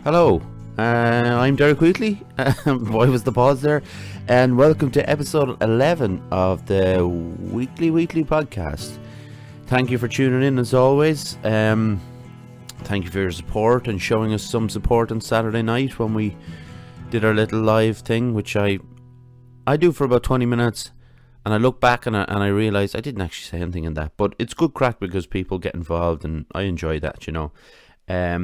Hello, I'm Derek Wheatley. Why was the pause there? And welcome to episode 11 of the Wheatley podcast. Thank you for tuning in as always. Thank you for your support and showing us some support on Saturday night when we did our little live thing, which I do for about 20 minutes. And I look back and I realise I didn't actually say anything in that. But it's good crack because people get involved and I enjoy that, you know. I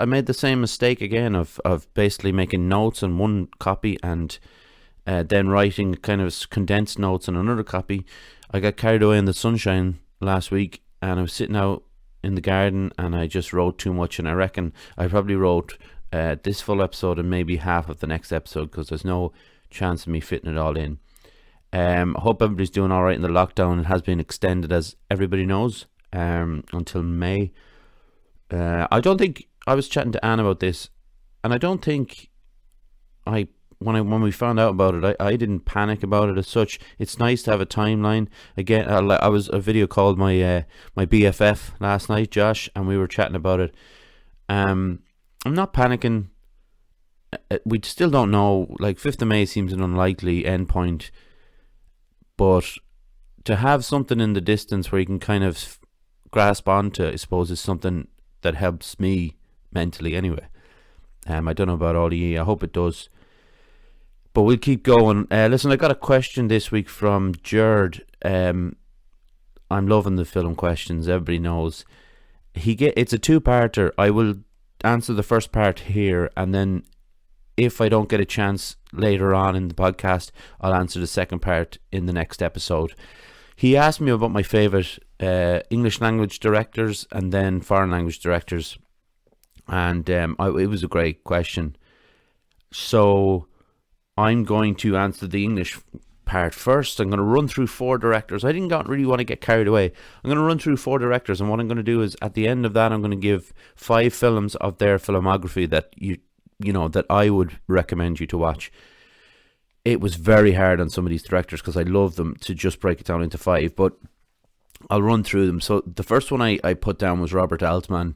made the same mistake again of basically making notes on one copy and then writing kind of condensed notes on another copy. I got carried away in the sunshine last week and I was sitting out in the garden and I just wrote too much, and I reckon I probably wrote this full episode and maybe half of the next episode because there's no chance of me fitting it all in. I hope everybody's doing alright in the lockdown. It has been extended, as everybody knows, until May. I don't think I was chatting to Anne about this, and I don't think when we found out about it, I didn't panic about it as such. It's nice to have a timeline. Again, I was a video called my BFF last night, Josh, and we were chatting about it. I'm not panicking. We still don't know. Like 5th of May seems an unlikely endpoint, but to have something in the distance where you can kind of grasp onto, I suppose, is something that helps me mentally anyway. I don't know about all of you. I hope it does. But we'll keep going. Listen, I got a question this week from Jared. I'm loving the film questions. Everybody knows. It's a two-parter. I will answer the first part here, and then if I don't get a chance later on in the podcast, I'll answer the second part in the next episode. He asked me about my favourite English language directors and then foreign language directors, and it was a great question. So I'm going to answer the English part first. I'm going to run through 4 directors. I didn't really want to get carried away. I'm going to run through 4 directors, and what I'm going to do is at the end of that, I'm going to give 5 films of their filmography that you know that I would recommend you to watch. It was very hard on some of these directors because I love them, to just break it down into 5, but I'll run through them. So the first one I put down was Robert Altman.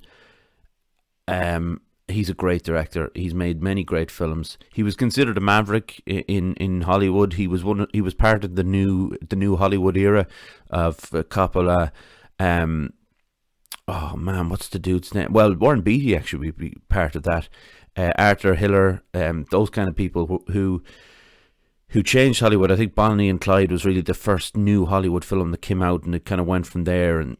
He's a great director. He's made many great films. He was considered a maverick in Hollywood. He was part of the new Hollywood era of Coppola. Oh man, what's the dude's name? Well, Warren Beatty actually would be part of that. Arthur Hiller, those kind of people who changed Hollywood. I think Bonnie and Clyde was really the first new Hollywood film that came out, and it kind of went from there. And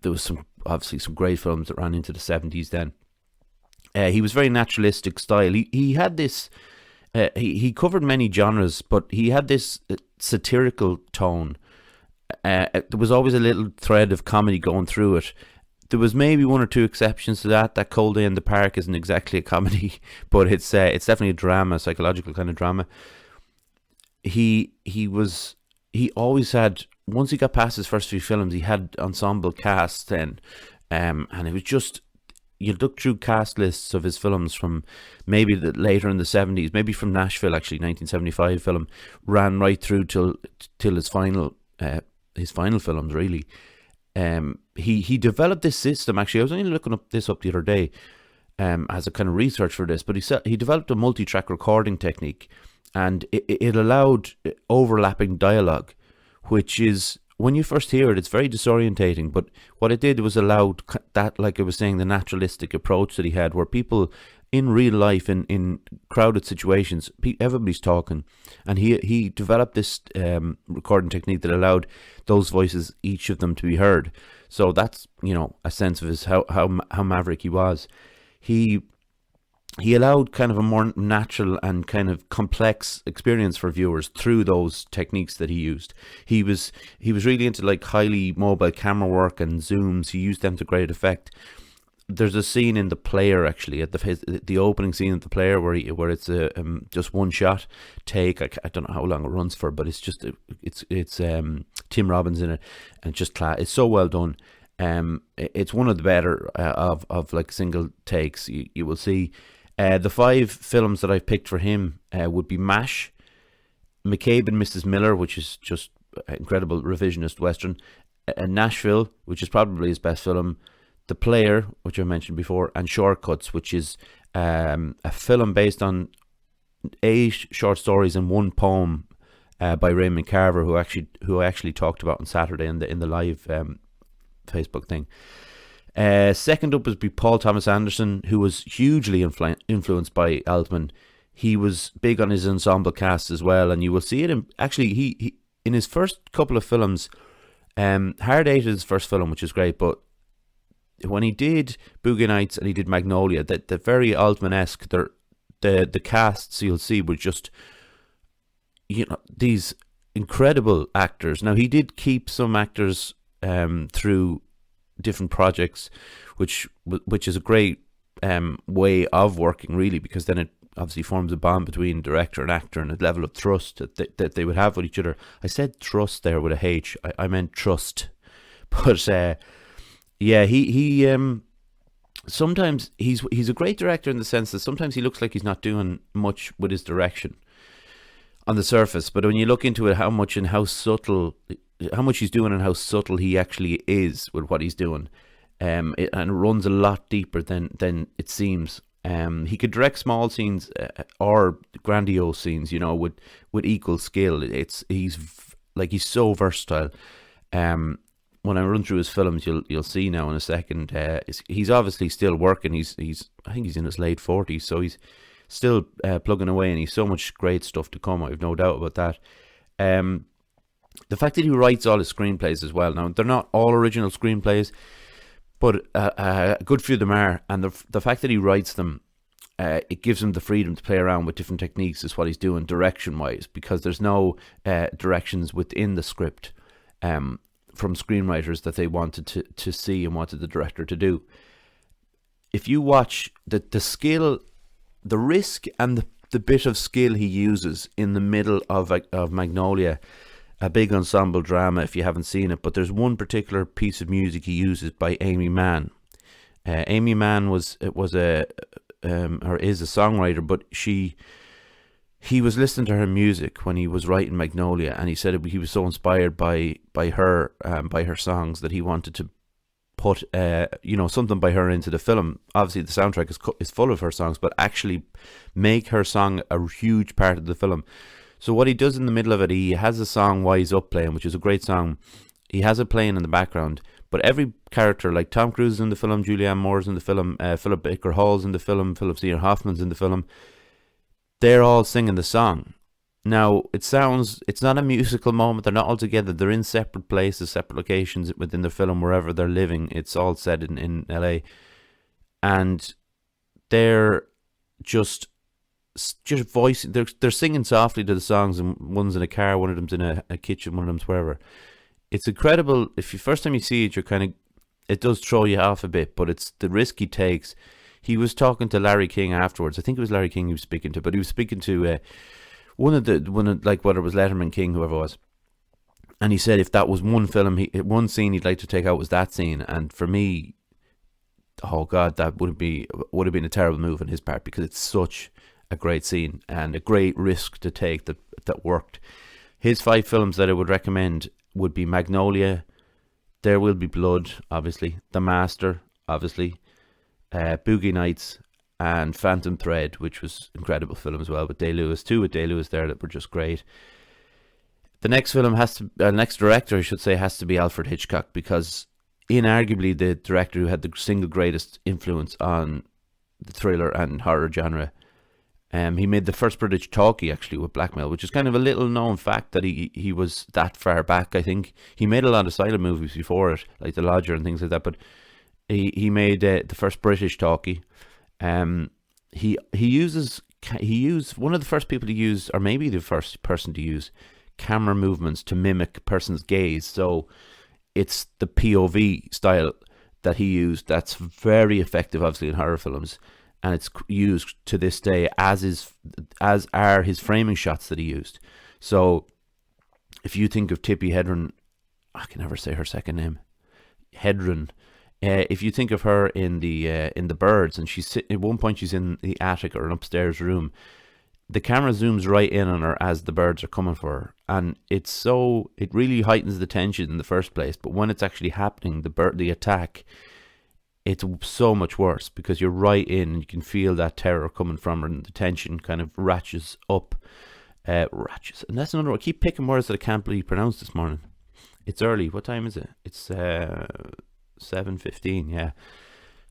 there was obviously some great films that ran into the 70s then. He was very naturalistic style. He had this. He covered many genres, but he had this satirical tone. There was always a little thread of comedy going through it. There was maybe 1 or 2 exceptions to that. That Cold Day in the Park isn't exactly a comedy, but it's definitely a drama, psychological kind of drama. He always had, once he got past his first few films, he had ensemble casts then, and it was just, you look through cast lists of his films from maybe later in the 70s, maybe from Nashville actually, 1975 film, ran right through till his final films really. He developed this system. Actually, I was only looking this up the other day as a kind of research for this, but he developed a multi-track recording technique, and it allowed overlapping dialogue, which is, when you first hear it, it's very disorientating. But what it did was allowed that, like I was saying, the naturalistic approach that he had, where people in real life, in crowded situations, everybody's talking, and he developed this recording technique that allowed those voices, each of them, to be heard. So that's, you know, a sense of his how maverick he was. He allowed kind of a more natural and kind of complex experience for viewers through those techniques that he used. He was really into like highly mobile camera work and zooms. He used them to great effect. There's a scene in The Player, actually, at the opening scene of The Player, where it's just one shot take. I don't know how long it runs for, but it's just it's Tim Robbins in it, and it's so well done. It's one of the better of like single takes. You will see. The 5 films that I've picked for him would be MASH, McCabe and Mrs. Miller, which is just incredible revisionist western, Nashville, which is probably his best film, The Player, which I mentioned before, and Shortcuts, which is a film based on 8 short stories and 1 poem by Raymond Carver, who I actually talked about on Saturday in the live Facebook thing. Second up would be Paul Thomas Anderson, who was hugely influenced by Altman. He was big on his ensemble cast as well, and you will see it in, actually, he in his first couple of films. Hard Eight is his first film, which is great, but when he did Boogie Nights and he did Magnolia, the very Altman-esque, the casts you'll see were just, these incredible actors. Now, he did keep some actors through different projects, which is a great way of working, really, because then it obviously forms a bond between director and actor and a level of trust that they would have with each other. I said trust there with a H. I meant trust. But yeah, he sometimes he's a great director in the sense that sometimes he looks like he's not doing much with his direction on the surface, but when you look into it, how much he's doing and how subtle he actually is with what he's doing, and it runs a lot deeper than it seems. He could direct small scenes or grandiose scenes, with equal skill. He's so versatile. When I run through his films, you'll see now in a second. He's obviously still working. I think he's in his late 40s, so he's still plugging away, and he's so much great stuff to come. I have no doubt about that. The fact that he writes all his screenplays as well. Now, they're not all original screenplays, but a good few of them are. And the fact that he writes them, it gives him the freedom to play around with different techniques, is what he's doing direction-wise, because there's no directions within the script from screenwriters that they wanted to see and wanted the director to do. If you watch the skill, the risk, and the bit of skill he uses in the middle of Magnolia, a big ensemble drama if you haven't seen it, but there's one particular piece of music he uses by Amy Mann. Amy Mann is a songwriter, but he was listening to her music when he was writing Magnolia, and he said he was so inspired by her songs that he wanted to put something by her into the film. Obviously the soundtrack is full of her songs, but actually make her song a huge part of the film. So what he does in the middle of it, he has a song Wise Up playing, which is a great song. He has it playing in the background, but every character, like Tom Cruise is in the film, Julianne Moore's in the film, Philip Baker Hall's in the film, Philip Seymour Hoffman's in the film, they're all singing the song. Now, it's not a musical moment, they're not all together, they're in separate places, separate locations within the film, wherever they're living. It's all set in LA, and they're just voicing, they're singing softly to the songs, and one's in a car, one of them's in a kitchen, one of them's wherever. It's incredible. If you first time you see it, it does throw you off a bit, but it's the risk he takes. He was talking to Larry King afterwards. I think it was Larry King he was speaking to, but he was speaking to whether it was Letterman, King, whoever it was, and he said if that was one scene he'd like to take out was that scene. And for me, oh God, that would have been a terrible move on his part, because it's such a great scene and a great risk to take that worked. His 5 films that I would recommend would be Magnolia, There Will Be Blood, obviously, The Master, obviously, Boogie Nights, and Phantom Thread, which was an incredible film as well, with Day-Lewis, 2 with Day-Lewis there that were just great. The next film next director, I should say, has to be Alfred Hitchcock, because inarguably the director who had the single greatest influence on the thriller and horror genre. He made the first British talkie, actually, with Blackmail, which is kind of a little known fact that he was that far back. I think he made a lot of silent movies before it, like The Lodger and things like that, but he made the first British talkie. He used one of the first people to use, or maybe the first person to use, camera movements to mimic a person's gaze. So it's the POV style that he used that's very effective, obviously, in horror films. And it's used to this day, as are his framing shots that he used. So if you think of Tippi Hedren, I can never say her second name, Hedren. If you think of her in the Birds, and at one point she's in the attic or an upstairs room, the camera zooms right in on her as the birds are coming for her, and it really heightens the tension in the first place. But when it's actually happening, the attack, it's so much worse because you're right in and you can feel that terror coming from her and the tension kind of ratchets up. Ratchets. And that's another one. I keep picking words that I can't believe pronounced this morning. It's early. What time is it? It's 7:15, yeah.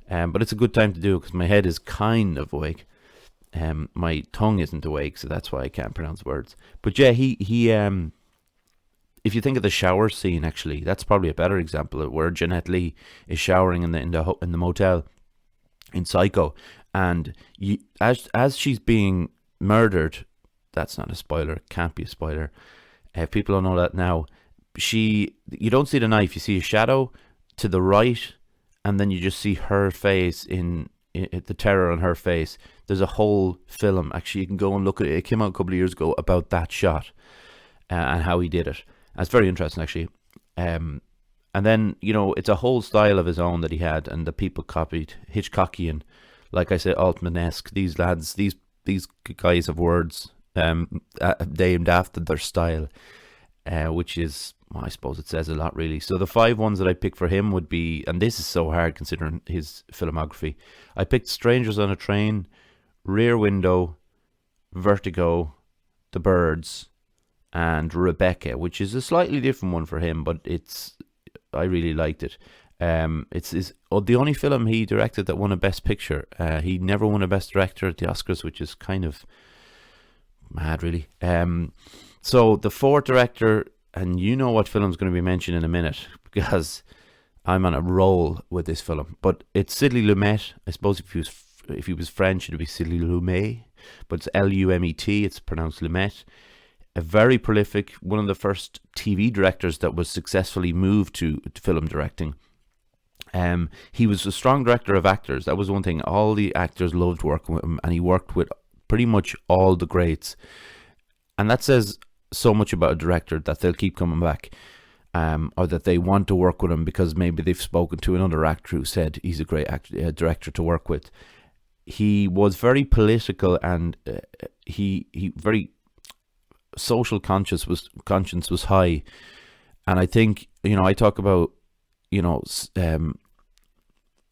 But it's a good time to do it because my head is kind of awake. My tongue isn't awake, so that's why I can't pronounce words. But yeah, he if you think of the shower scene, actually, that's probably a better example of where Jeanette Lee is showering in the motel in Psycho, and as she's being murdered, that's not a spoiler. It can't be a spoiler. If people don't know that now, you don't see the knife. You see a shadow to the right, and then you just see her face in the terror on her face. There's a whole film. Actually, you can go and look at it. It came out a couple of years ago about that shot and how he did it. It's very interesting, actually. And then, it's a whole style of his own that he had, and the people copied Hitchcockian, like I said, Altman-esque. These lads, these guys have words named after their style, which is, well, I suppose it says a lot, really. So the 5 ones that I picked for him would be, and this is so hard considering his filmography, I picked Strangers on a Train, Rear Window, Vertigo, The Birds, and Rebecca, which is a slightly different one for him, but I really liked it. It's the only film he directed that won a Best Picture. He never won a Best Director at the Oscars, which is kind of mad, really. So the 4th director, and you know what film's going to be mentioned in a minute because I'm on a roll with this film, but it's Sidney Lumet. I suppose if he was French, it'd be Sidney Lumet, but it's Lumet. It's pronounced Lumet. A very prolific, one of the first TV directors that was successfully moved to film directing. He was a strong director of actors. That was one thing. All the actors loved working with him, and he worked with pretty much all the greats. And that says so much about a director that they'll keep coming back, or that they want to work with him because maybe they've spoken to another actor who said he's a great director to work with. He was very political, and he very social conscience was high. And I think, I talk about,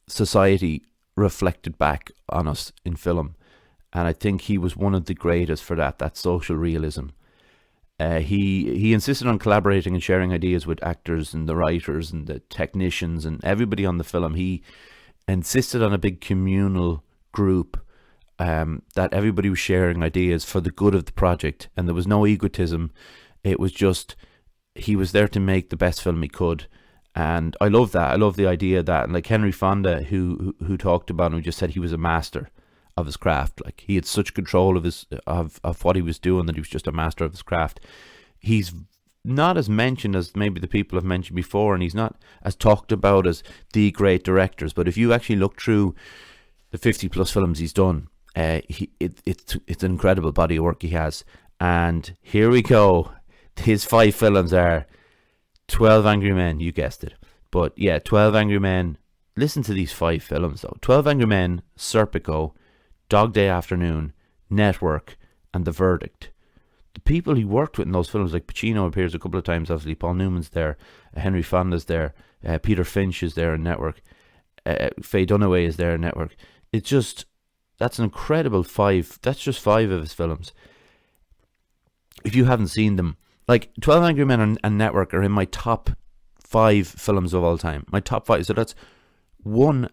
society reflected back on us in film, and I think he was one of the greatest for that social realism. He insisted on collaborating and sharing ideas with actors and the writers and the technicians and everybody on the film. He insisted on a big communal group, that everybody was sharing ideas for the good of the project, and there was no egotism. It was just, he was there to make the best film he could. And I love that. I love the idea that, and like Henry Fonda, who talked about him, just said he was a master of his craft. Like, he had such control of what he was doing that he was just a master of his craft. He's not as mentioned as maybe the people have mentioned before, and he's not as talked about as the great directors. But if you actually look through the 50 plus films he's done, it's an incredible body of work he has. And here we go. His 5 films are 12 Angry Men, you guessed it. But yeah, 12 Angry Men. Listen to these 5 films though. 12 Angry Men, Serpico, Dog Day Afternoon, Network, and The Verdict. The people he worked with in those films, like Pacino appears a couple of times, obviously Paul Newman's there, Henry Fonda's there, Peter Finch is there in Network, Faye Dunaway is there in Network. It's just, that's an incredible 5. That's just 5 of his films. If you haven't seen them, like 12 Angry Men and Network are in my top 5 films of all time. My top 5. So that's 1.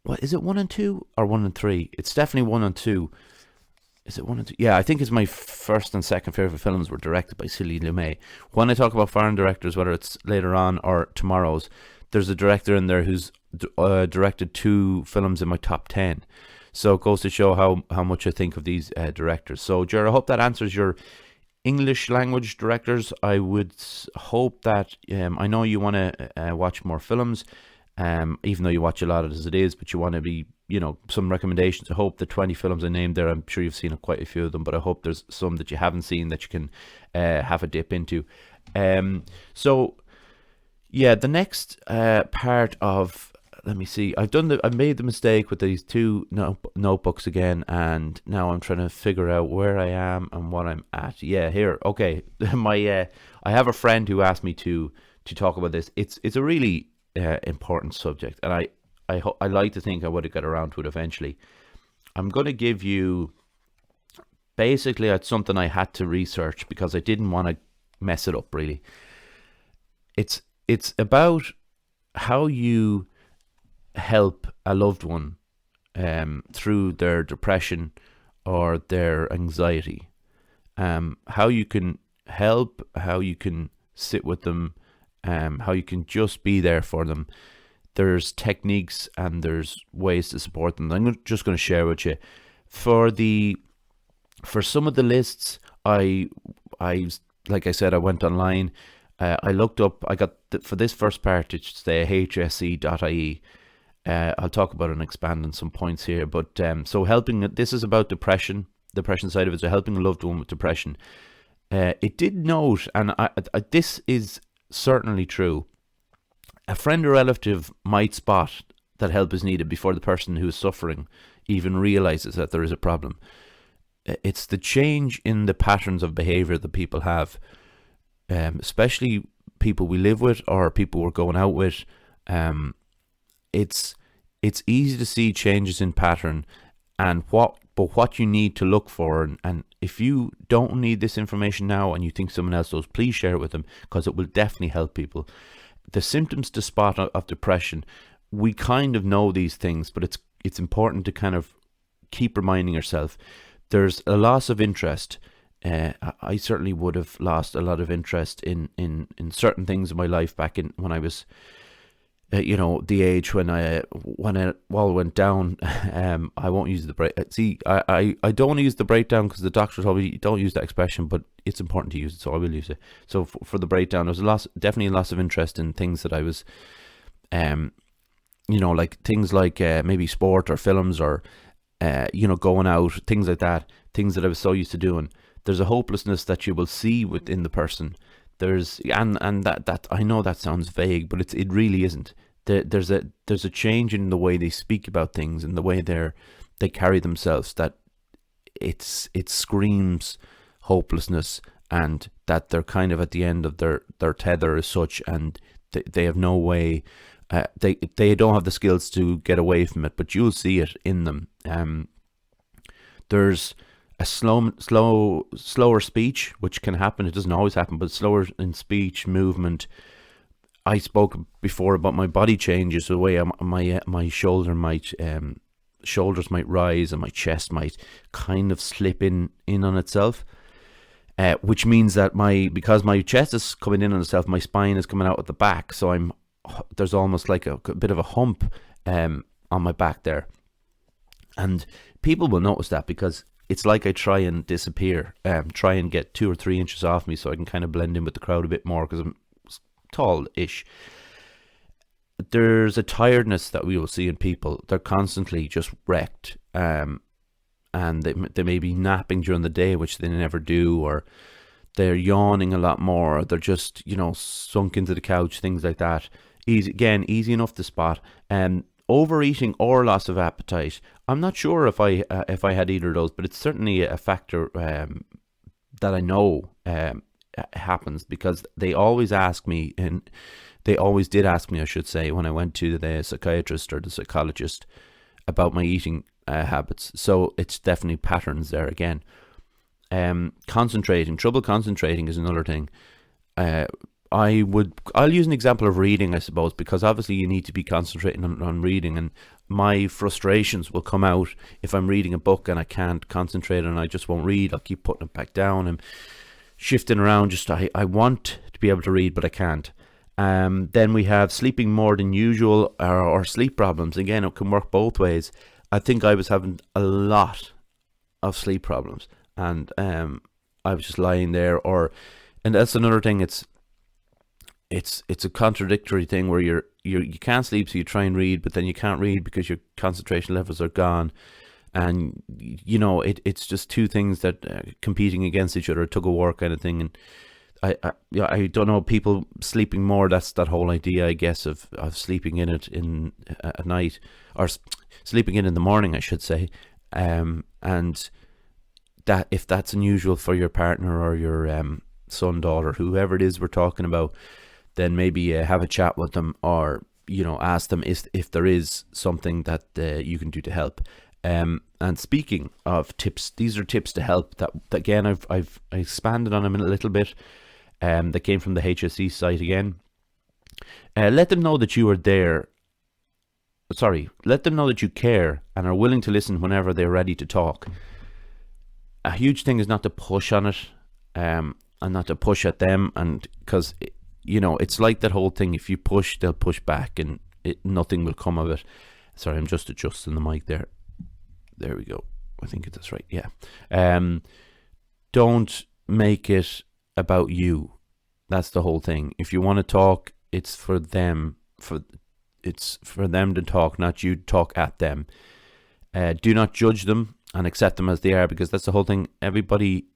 What is it? 1 and 2 or 1 and 3? It's definitely 1 and 2. Is it 1 and 2? Yeah, I think it's my first and second favorite films were directed by Sidney Lumet. When I talk about foreign directors, whether it's later on or tomorrow's, there's a director in there who's directed 2 films in my top 10. So it goes to show how much I think of these directors. So, Ger, I hope that answers your English language directors. I would hope that, I know you want to watch more films, even though you watch a lot of it as it is, but you want to be, some recommendations. I hope the 20 films I named there, I'm sure you've seen quite a few of them, but I hope there's some that you haven't seen that you can have a dip into. So, yeah, the next part of, let me see. I've made the mistake with these 2 notebooks again, and now I'm trying to figure out where I am and what I'm at. Yeah, here. Okay, I have a friend who asked me to talk about this. It's a really important subject, and I like to think I would have got around to it eventually. I'm going to give you, basically, it's something I had to research because I didn't want to mess it up, really. It's about how you help a loved one through their depression or their anxiety. How you can help, how you can sit with them, how you can just be there for them. There's techniques and there's ways to support them. Just going to share with you. For some of the lists, I like I said, I went online. I looked up. I got for this first part, it's the hse.ie. I'll talk about it and expand on some points here. But so helping. This is about depression side of it. So helping a loved one with depression. It did note, and this is certainly true. A friend or relative might spot that help is needed before the person who is suffering even realizes that there is a problem. It's the change in the patterns of behavior that people have, especially people we live with or people we're going out with. It's easy to see changes in pattern and what you need to look for. And if you don't need this information now and you think someone else does, please share it with them, because it will definitely help people. The symptoms to spot of depression, we kind of know these things, but it's important to kind of keep reminding yourself. There's a loss of interest. I certainly would have lost a lot of interest in certain things in my life back in when I was, the age when it all went down. I won't use the break. See, I don't want to use the breakdown because the doctor told me don't use that expression, but it's important to use it, so I will use it. So for the breakdown, there was definitely a loss of interest in things that I was, like things like maybe sport or films or, going out, things like that, things that I was so used to doing. There's a hopelessness that you will see within the person. There's and that I know that sounds vague, but it really isn't. There's a change in the way they speak about things and the way they carry themselves that it screams hopelessness, and that they're kind of at the end of their tether as such, and they have no way. They don't have the skills to get away from it, but you'll see it in them. There's a slower speech, which can happen. It doesn't always happen, but slower in speech, movement. I spoke before about my body changes, the way my shoulders might rise and my chest might kind of slip in on itself, which means that because my chest is coming in on itself, my spine is coming out at the back, so there's almost like a bit of a hump on my back there, and people will notice that because it's like I try and disappear, try and get 2 or 3 inches off me so I can kind of blend in with the crowd a bit more because I'm tall-ish. There's a tiredness that we will see in people. They're constantly just wrecked, and they may be napping during the day, which they never do, or they're yawning a lot more, or they're just sunk into the couch, things like that. Easy enough to spot. Overeating or loss of appetite. I'm not sure if I had either of those, but it's certainly a factor that I know happens, because they always ask me, and they always did ask me, I should say, when I went to the psychiatrist or the psychologist about my eating habits. So it's definitely patterns there again. Trouble concentrating is another thing. I'll use an example of reading, I suppose, because obviously you need to be concentrating on reading, and my frustrations will come out if I'm reading a book and I can't concentrate and I just won't read. I'll keep putting it back down and shifting around. I want to be able to read, but I can't. Then we have sleeping more than usual, or sleep problems. Again, it can work both ways. I think I was having a lot of sleep problems, and I was just lying there, and that's another thing. It's a contradictory thing where you can't sleep, so you try and read, but then you can't read because your concentration levels are gone, and it's just two things that competing against each other, tug of war kind of thing. And I don't know, people sleeping more, that's that whole idea, I guess, of sleeping in it at night, or sleeping in the morning, I should say, and that if that's unusual for your partner or your son, daughter, whoever it is we're talking about, then maybe have a chat with them, or ask them if there is something that you can do to help. And speaking of tips, these are tips to help that again I've expanded on them a little bit. That came from the HSE site again. Let them know that you are there. Let them know that you care and are willing to listen whenever they're ready to talk. A huge thing is not to push on it, and not to push at them, and because it's like that whole thing. If you push, they'll push back, and nothing will come of it. Sorry, I'm just adjusting the mic there. There we go. I think that's right. Yeah. Don't make it about you. That's the whole thing. If you want to talk, it's for them. It's for them to talk, not you to talk at them. Do not judge them and accept them as they are, because that's the whole thing. Everybody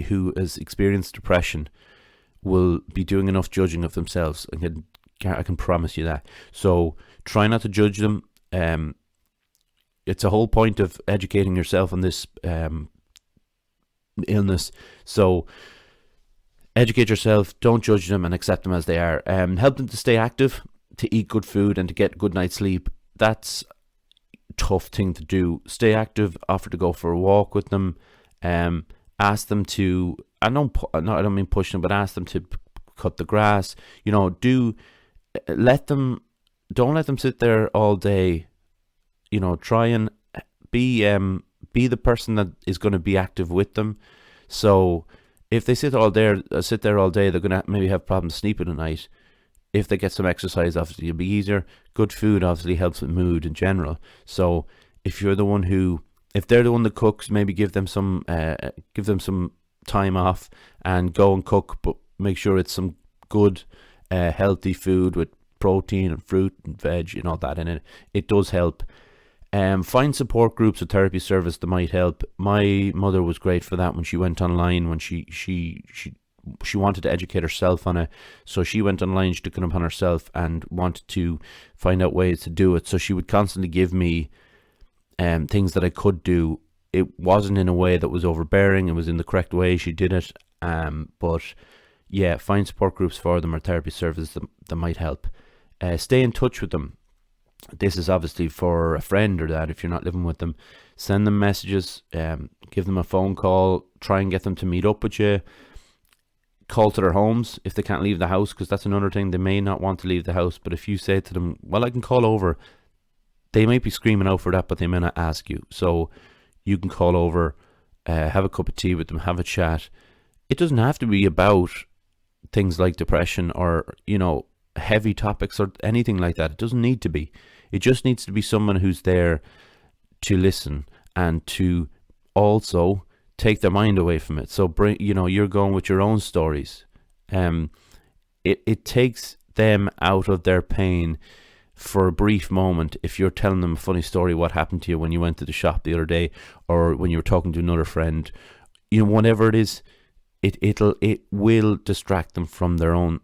who has experienced depression will be doing enough judging of themselves. I can promise you that. So try not to judge them. It's a whole point of educating yourself on this illness. So educate yourself, don't judge them, and accept them as they are. Help them to stay active, to eat good food, and to get good night's sleep. That's a tough thing to do. Stay active, offer to go for a walk with them. Ask them to, I don't mean push them, but ask them to cut the grass. Don't let them sit there all day. Try and be the person that is going to be active with them. So if they sit there all day, they're going to maybe have problems sleeping at night. If they get some exercise, obviously it'll be easier. Good food obviously helps with mood in general. So if they're the one that cooks, maybe give them some time off and go and cook, but make sure it's some good healthy food with protein and fruit and veg and all that in it. It does help. Find support groups or therapy service that might help. My mother was great for that when she went online, when she wanted to educate herself on it. So she went online, she took it upon herself and wanted to find out ways to do it. So she would constantly give me things that I could do. It wasn't in a way that was overbearing. It was in the correct way she did it. But yeah, find support groups for them or therapy services that might help. Stay in touch with them. This is obviously for a friend or that if you're not living with them. Send them messages, give them a phone call, try and get them to meet up with you. Call to their homes if they can't leave the house, because that's another thing. They may not want to leave the house, but if you say to them, well, I can call over, they might be screaming out for that, but they may not ask you. So you can call over, have a cup of tea with them, have a chat. It doesn't have to be about things like depression or heavy topics or anything like that. It doesn't need to be. It just needs to be someone who's there to listen and to also take their mind away from it. So you're going with your own stories. It takes them out of their pain for a brief moment if you're telling them a funny story, what happened to you when you went to the shop the other day, or when you were talking to another friend. Whatever it is, it will distract them from their own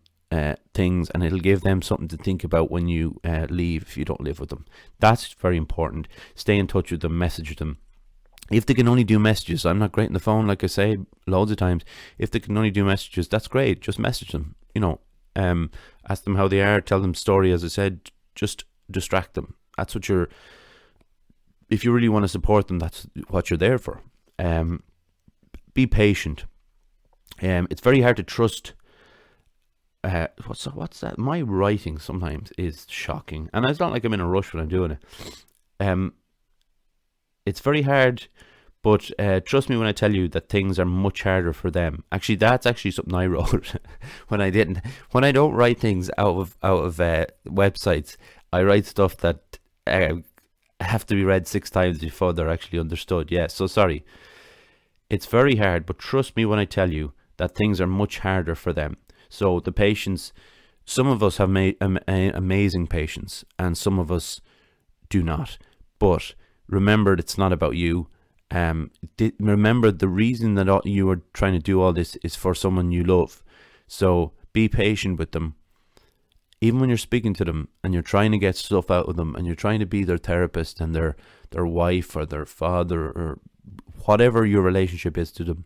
things, and it'll give them something to think about when you leave, if you don't live with them. That's very important. Stay in touch with them, message them. If they can only do messages, I'm not great on the phone, like I say loads of times. If they can only do messages, that's great. Just message them. Ask them how they are, tell them story, as I said. Just distract them. That's what if you really want to support them, that's what you're there for. Be patient. It's very hard to trust. What's that? My writing sometimes is shocking, and it's not like I'm in a rush when I'm doing it. It's very hard, but trust me when I tell you that things are much harder for them. Actually, that's actually something I wrote when I don't write things out of websites. I write stuff that have to be read 6 times before they're actually understood. Yeah, so sorry. It's very hard, but trust me when I tell you that things are much harder for them. So the patience, some of us have amazing patience, and some of us do not. But remember, it's not about you. Remember, the reason that you are trying to do all this is for someone you love. So be patient with them. Even when you're speaking to them and you're trying to get stuff out of them and you're trying to be their therapist and their wife or their father or whatever your relationship is to them,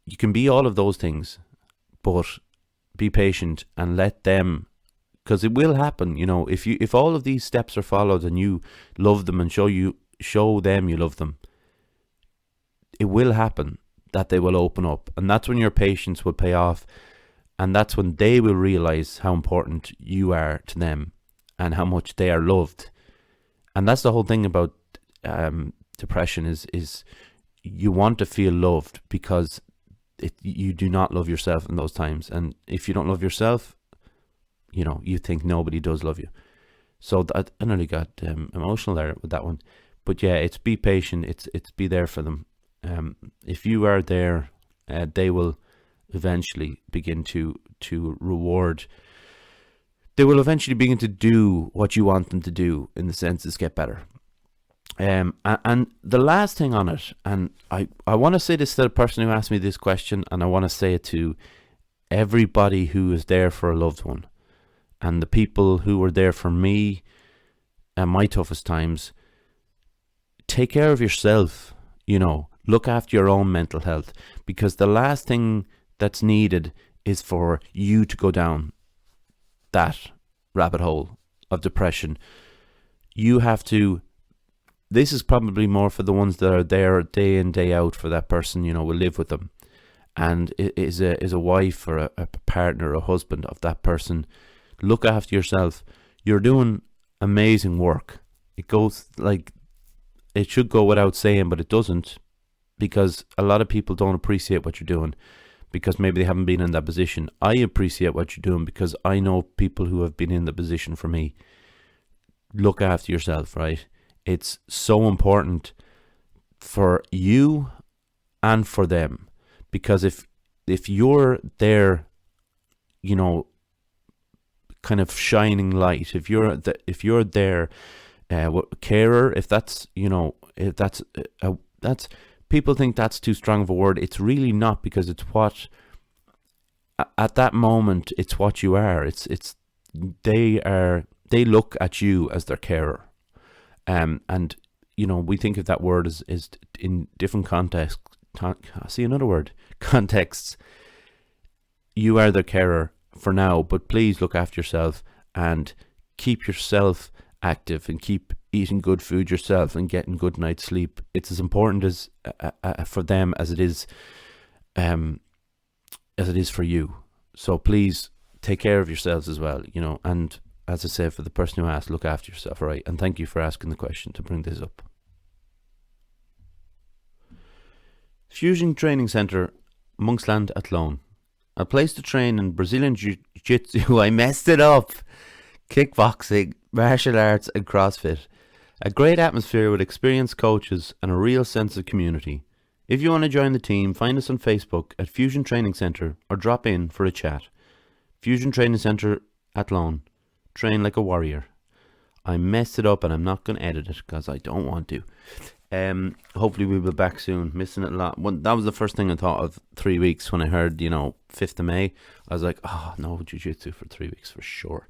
you can be all of those things, but be patient and let them because it will happen. If all of these steps are followed and you love them and show them you love them, it will happen that they will open up, and that's when your patience will pay off, and that's when they will realize how important you are to them and how much they are loved. And that's the whole thing about depression is you want to feel loved, because you do not love yourself in those times, and if you don't love yourself, you think nobody does love you. So I nearly got emotional there with that one, but yeah, it's be patient, it's be there for them. If you are there, they will eventually begin to reward. They will eventually begin to do what you want them to do, in the senses get better. And the last thing on it, and I want to say this to the person who asked me this question, and I want to say it to everybody who is there for a loved one, and the people who were there for me at my toughest times. Take care of yourself, look after your own mental health, because the last thing that's needed is for you to go down that rabbit hole of depression. You have to, this is probably more for the ones that are there day in, day out for that person, will live with them, and is a wife or a partner, a husband of that person. Look after yourself. You're doing amazing work. It goes like, it should go without saying, but it doesn't, because a lot of people don't appreciate what you're doing, because maybe they haven't been in that position. I appreciate what you're doing because I know people who have been in the position for me. Look after yourself, right? It's so important for you and for them, because if you're there, kind of shining light, if you're there, carer, if that's that's people think that's too strong of a word. It's really not, because it's what at that moment it's what you are. They look at you as their carer, and we think of that word as in different contexts. Contexts. You are their carer for now, but please look after yourself and keep yourself active and keep eating good food yourself and getting good night's sleep. It's as important as for them as it is for you. So please take care of yourselves as well, and as I said, for the person who asked, look after yourself, all right? And thank you for asking the question to bring this up. Fusion Training Centre, Monksland Athlone. A place to train in Brazilian Jiu-Jitsu. I messed it up. Kickboxing, martial arts and CrossFit. A great atmosphere with experienced coaches and a real sense of community. If you want to join the team, find us on Facebook at Fusion Training Centre or drop in for a chat. Fusion Training Centre Athlone. Train like a warrior. I messed it up and I'm not going to edit it because I don't want to. Hopefully we'll be back soon. Missing it a lot. That was the first thing I thought of 3 weeks when I heard, 5th of May. I was like, no jiu-jitsu for 3 weeks for sure.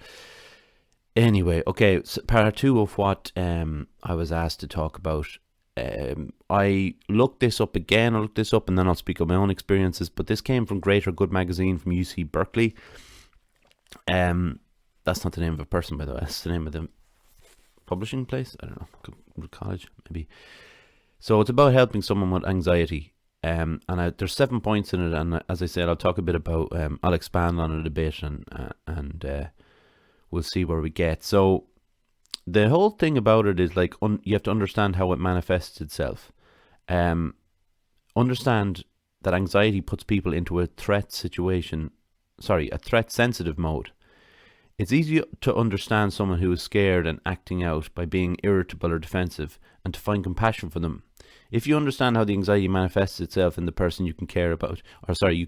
Anyway, okay, so part 2 of what I was asked to talk about. I looked this up again. And then I'll speak of my own experiences. But this came from Greater Good magazine from UC Berkeley. That's not the name of a person, by the way. That's the name of the publishing place. I don't know, college maybe. So it's about helping someone with anxiety. And there's 7 points in it. And as I said, I'll talk a bit about. I'll expand on it a bit, and we'll see where we get. So the whole thing about it is like you have to understand how it manifests itself. Understand that anxiety puts people into a threat sensitive mode. It's easy to understand someone who is scared and acting out by being irritable or defensive, and to find compassion for them. If you understand how the anxiety manifests itself in the person you care about, you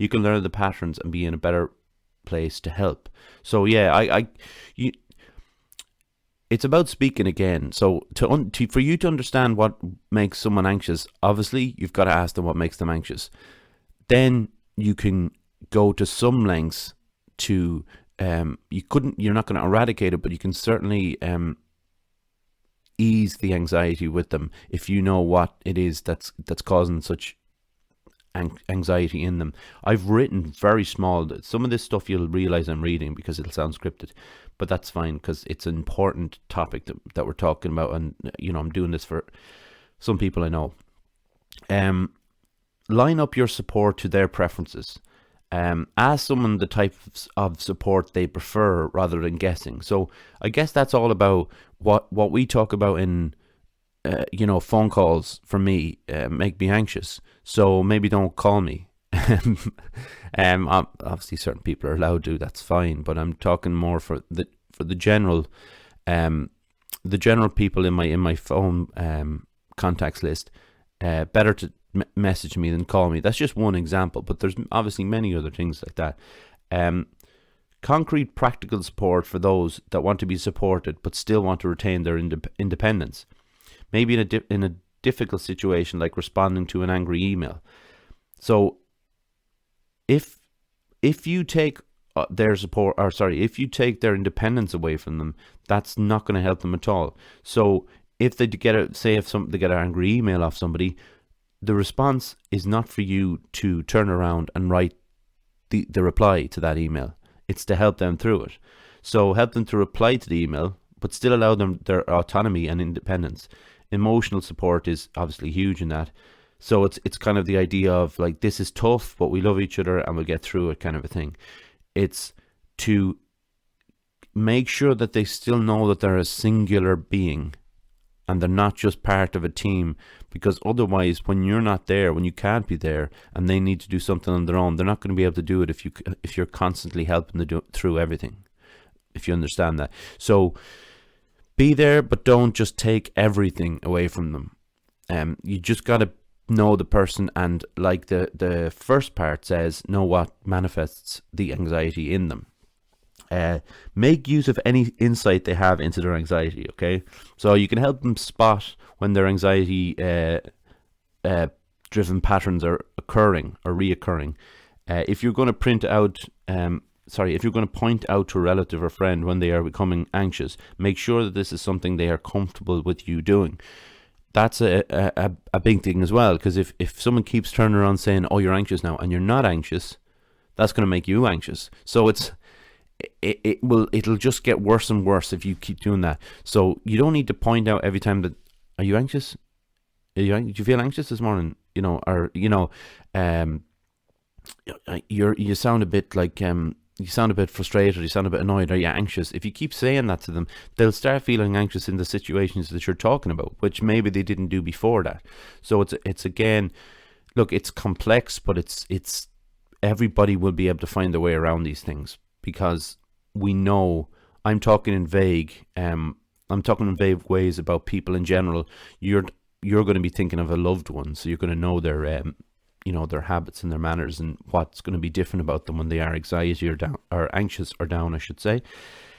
can learn the patterns and be in a better place to help. So yeah, it's about speaking again. So for you to understand what makes someone anxious, obviously you've got to ask them what makes them anxious. Then you can go to some lengths to you're not going to eradicate it, but you can certainly ease the anxiety with them if you know what it is that's causing such anxiety in them. I've written very small. Some of this stuff you'll realize I'm reading because it'll sound scripted, but that's fine because it's an important topic that we're talking about, and I'm doing this for some people I know. Line up your support to their preferences. Ask someone the type of support they prefer rather than guessing. So I guess that's all about what we talk about in phone calls. For me, make me anxious. So maybe don't call me. Obviously certain people are allowed to. That's fine. But I'm talking more for the general people in my phone contacts list. Better to message me than call me. That's just one example, but there's obviously many other things like that. Concrete practical support for those that want to be supported but still want to retain their independence. Maybe in a difficult situation like responding to an angry email. So if you take their support, or sorry, if you take their independence away from them, that's not going to help them at all. So if they get they get an angry email off somebody, the response is not for you to turn around and write the reply to that email. It's to help them through it. So help them to reply to the email, but still allow them their autonomy and independence. Emotional support is obviously huge in that. So it's kind of the idea of like, this is tough, but we love each other and we'll get through it, kind of a thing. It's to make sure that they still know that they're a singular being and they're not just part of a team, because otherwise when you're not there, when you can't be there and they need to do something on their own, they're not going to be able to do it if you're constantly helping them through everything, if you understand that. So be there, but don't just take everything away from them. You just got to know the person, and like the first part says, know what manifests the anxiety in them. Make use of any insight they have into their anxiety, okay? So you can help them spot when their anxiety driven patterns are occurring or reoccurring. If you're going to point out to a relative or friend when they are becoming anxious, make sure that this is something they are comfortable with you doing. That's a big thing as well, because if someone keeps turning around saying, oh, you're anxious now, and you're not anxious, that's going to make you anxious. So it'll just get worse and worse if you keep doing that. So you don't need to point out every time that, are you anxious? Do you feel anxious this morning? You sound a bit like you sound a bit frustrated, you sound a bit annoyed, are you anxious? If you keep saying that to them, they'll start feeling anxious in the situations that you're talking about, which maybe they didn't do before that. So it's again, look, it's complex, but it's everybody will be able to find their way around these things, because we know, I'm talking in vague ways about people in general. You're going to be thinking of a loved one, so you're going to know their their habits and their manners and what's going to be different about them when they are anxiety or down, or anxious or down, I should say.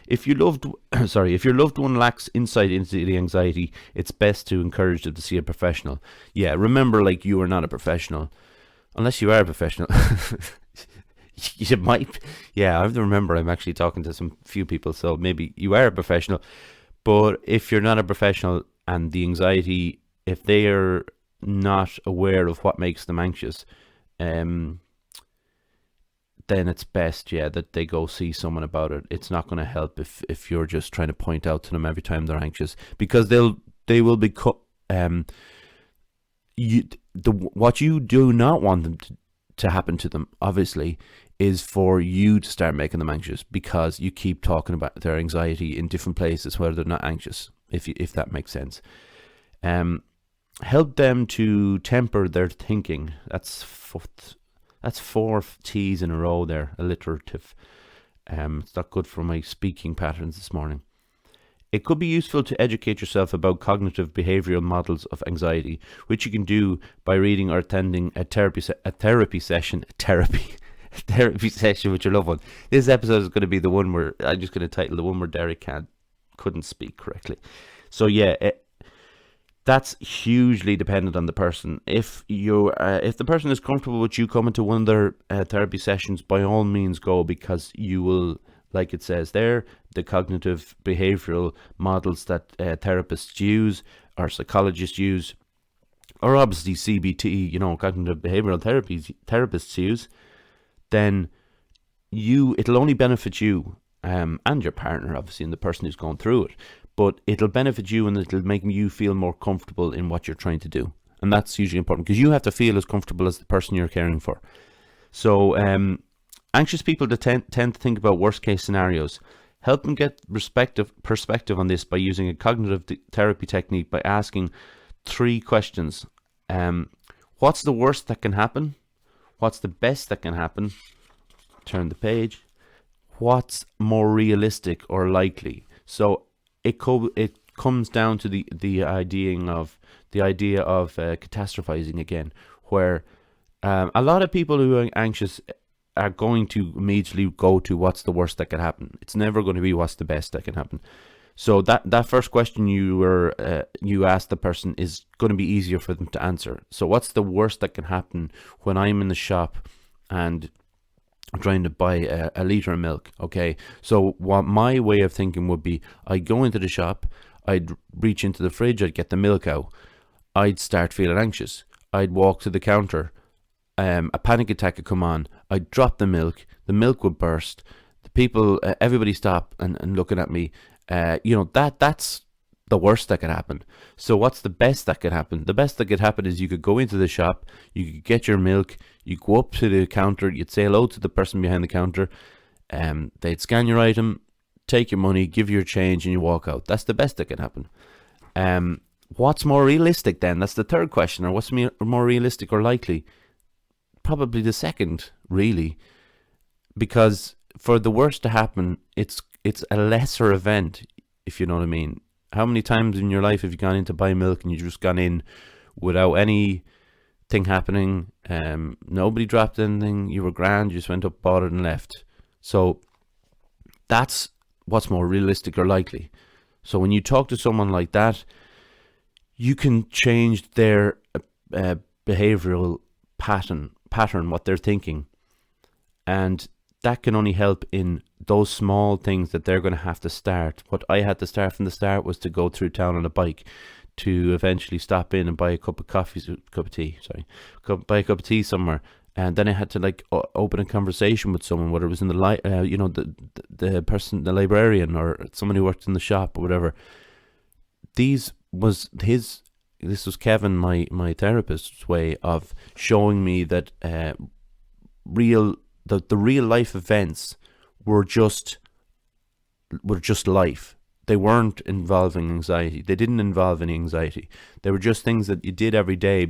If your loved one lacks insight into the anxiety, it's best to encourage them to see a professional. Yeah, remember, like, you are not a professional, unless you are a professional. You might, yeah, I have to remember I'm actually talking to some few people, so maybe you are a professional. But if you're not a professional and the anxiety, if they are not aware of what makes them anxious, then it's best, that they go see someone about it. It's not going to help if you're just trying to point out to them every time they're anxious, because they will become what you do not want them to happen to them, obviously, is for you to start making them anxious, because you keep talking about their anxiety in different places where they're not anxious, if that makes sense. Help them to temper their thinking. That's 4 T's in a row there, alliterative. It's not good for my speaking patterns this morning. It could be useful to educate yourself about cognitive behavioral models of anxiety, which you can do by reading or attending a therapy session with your loved one. This episode is going to be the one where I'm just going to title the one where Derek couldn't speak correctly. So that's hugely dependent on the person. If the person is comfortable with you coming to one of their therapy sessions, by all means go, because you will, like it says there, the cognitive behavioral models that therapists use or psychologists use or obviously CBT, cognitive behavioral therapists use, then it'll only benefit you and your partner, obviously, and the person who's going through it. But it'll benefit you, and it'll make you feel more comfortable in what you're trying to do. And that's hugely important, because you have to feel as comfortable as the person you're caring for. So anxious people tend to think about worst case scenarios. Help them get perspective on this by using a cognitive therapy technique by asking 3 questions. What's the worst that can happen? What's the best that can happen? Turn the page. What's more realistic or likely? So it comes down to the idea of catastrophizing again, where a lot of people who are anxious are going to immediately go to what's the worst that can happen. It's never going to be what's the best that can happen. So that first question you ask the person is going to be easier for them to answer. So what's the worst that can happen when I'm in the shop and I'm trying to buy a litre of milk? Okay, so what my way of thinking would be, I'd go into the shop, I'd reach into the fridge, I'd get the milk out, I'd start feeling anxious, I'd walk to the counter, a panic attack would come on, I'd drop the milk would burst, the people, everybody stop and looking at me. That's the worst that could happen. So what's the best that could happen? The best that could happen is you could go into the shop, you could get your milk, you go up to the counter, you'd say hello to the person behind the counter, they'd scan your item, take your money, give you your change, and you walk out. That's the best that can happen. What's more realistic then? That's the third question. Or what's more realistic or likely? Probably the second, really, because for the worst to happen, it's a lesser event, if you know what I mean. How many times in your life have you gone in to buy milk and you just gone in without anything happening? Nobody dropped anything. You were grand. You just went up, bought it, and left. So that's what's more realistic or likely. So when you talk to someone like that, you can change their behavioral pattern, what they're thinking, and that can only help in those small things that they're going to have to start. What I had to start from the start was to go through town on a bike, to eventually stop in and buy a cup of tea somewhere, and then I had to open a conversation with someone, whether it was in the person, the librarian, or someone who worked in the shop or whatever. This was Kevin, my therapist's way of showing me that the real life events were just life. They weren't involving anxiety. They didn't involve any anxiety. They were just things that you did every day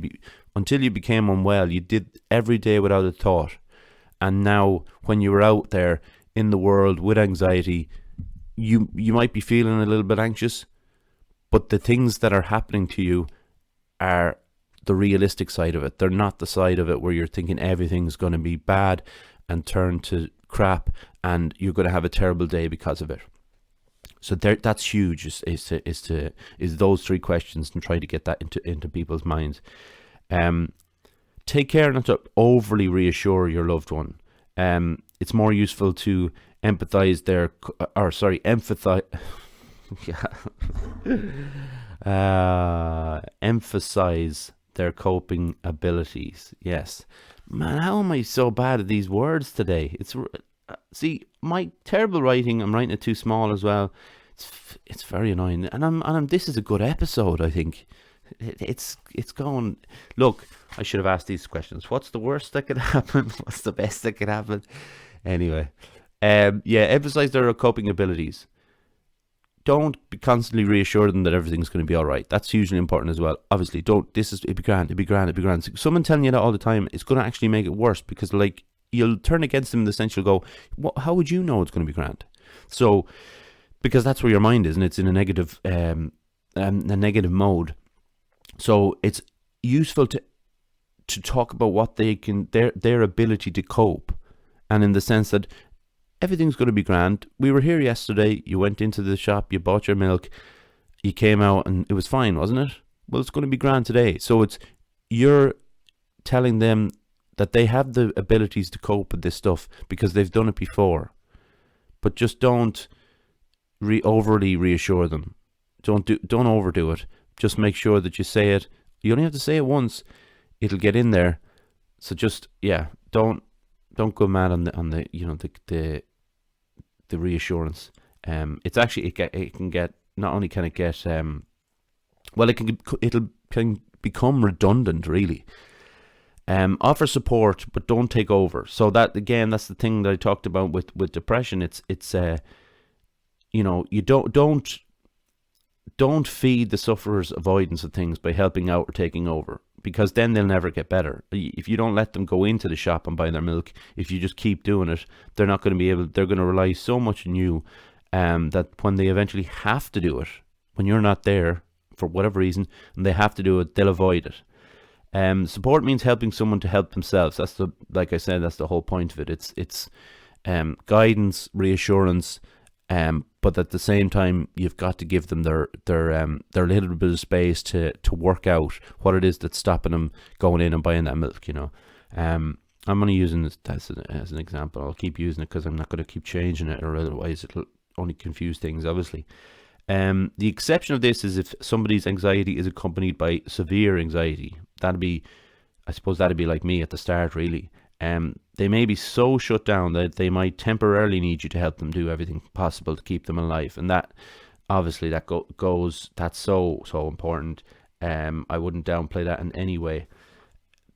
until you became unwell. You did every day without a thought. And now when you were out there in the world with anxiety, you might be feeling a little bit anxious, but the things that are happening to you are the realistic side of it. They're not the side of it where you're thinking everything's going to be bad and turn to crap and you're going to have a terrible day because of it. So that's huge, is those 3 questions, and try to get that into people's minds. Take care not to overly reassure your loved one. It's more useful to emphasize their coping abilities. Yes, man, how am I so bad at these words today? See, my terrible writing. I'm writing it too small as well. It's very annoying. And this is a good episode, I think. It's going. Look, I should have asked these questions. What's the worst that could happen? What's the best that could happen? Anyway, emphasize their coping abilities. Don't constantly reassure them that everything's going to be all right. That's hugely important as well. Obviously, it'd be grand. Someone telling you that all the time is going to actually make it worse, because you'll turn against them in the sense you'll go, how would you know it's going to be grand? So, because that's where your mind is, and it's in a negative mode. So it's useful to talk about what they can, their ability to cope, and in the sense that everything's going to be grand. We were here yesterday. You went into the shop, you bought your milk, you came out, and it was fine, wasn't it? Well, it's going to be grand today. So you're telling them that they have the abilities to cope with this stuff because they've done it before. But just don't overly reassure them. Don't overdo it. Just make sure that you say it You only have to say it once. It'll get in there. So just, don't go mad on the the reassurance. It's actually, it can get, not only can it get, well, can become redundant, really. Offer support, but don't take over. So that, again, that's the thing that I talked about with depression. It's you don't feed the sufferers avoidance of things by helping out or taking over, because then they'll never get better. If you don't let them go into the shop and buy their milk, if you just keep doing it, they're not going to be able, they're going to rely so much on you, that when they eventually have to do it, when you're not there for whatever reason, and they have to do it, they'll avoid it. Support means helping someone to help themselves. Like I said, that's the whole point of it. It's guidance, reassurance, but at the same time, you've got to give them their little bit of space to work out what it is that's stopping them going in and buying that milk. I'm only using this as an example. I'll keep using it because I'm not going to keep changing it, or otherwise it'll only confuse things, obviously. The exception of this is if somebody's anxiety is accompanied by severe anxiety. I suppose that'd be like me at the start, really. They may be so shut down that they might temporarily need you to help them do everything possible to keep them alive, and that, obviously, that's so important. I wouldn't downplay that in any way.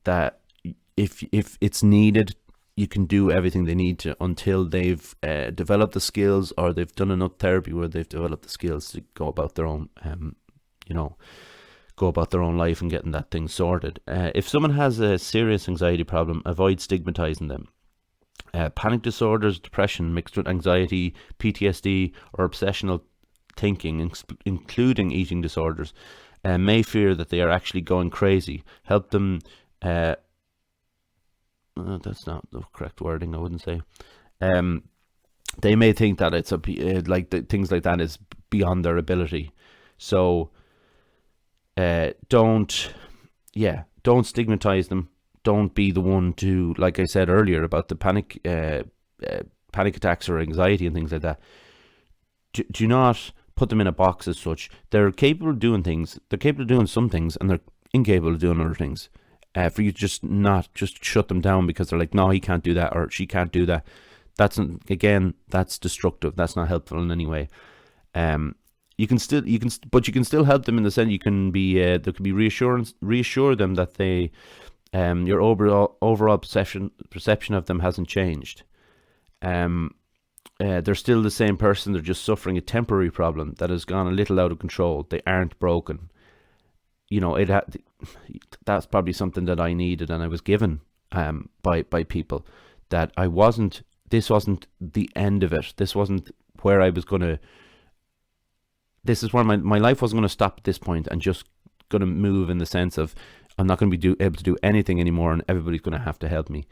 That if it's needed, you can do everything they need to until they've developed the skills, or they've done enough therapy where they've developed the skills to go about their own, life and getting that thing sorted. If someone has a serious anxiety problem, avoid stigmatizing them. Panic disorders, depression mixed with anxiety, PTSD, or obsessional thinking, including eating disorders, may fear that they are actually going crazy. Help them. That's not the correct wording, I wouldn't say. They may think that it's things like that is beyond their ability. So don't stigmatize them. Don't be the one to, like I said earlier about the panic attacks or anxiety and things like that. Do not put them in a box as such. They're capable of doing things. They're capable of doing some things, and they're incapable of doing other things. For you to just shut them down because they're like, no, he can't do that, or she can't do that. That's destructive. That's not helpful in any way. You can still help them in the sense you can be there can be reassure them that they your overall perception of them hasn't changed. They're still the same person. They're just suffering a temporary problem that has gone a little out of control. They aren't broken. That's probably something that I needed and I was given by people, that this wasn't the end of it. This wasn't where I was going to, this is where my life wasn't going to stop at this point and just going to move in the sense of I'm not going to be able to do anything anymore and everybody's going to have to help me.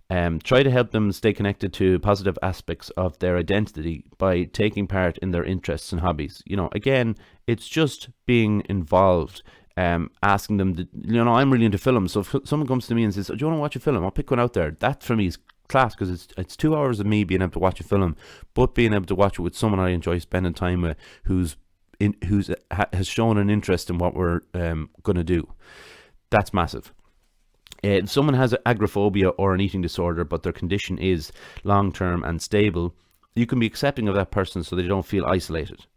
Try to help them stay connected to positive aspects of their identity by taking part in their interests and hobbies. Again, it's just being involved. Asking them to, I'm really into films, so if someone comes to me and says, do you want to watch a film, I'll pick one out there. That for me is class, because it's 2 hours of me being able to watch a film, but being able to watch it with someone I enjoy spending time with, who's has shown an interest in what we're going to do. That's massive. If someone has agoraphobia or an eating disorder, but their condition is long-term and stable, you can be accepting of that person so they don't feel isolated.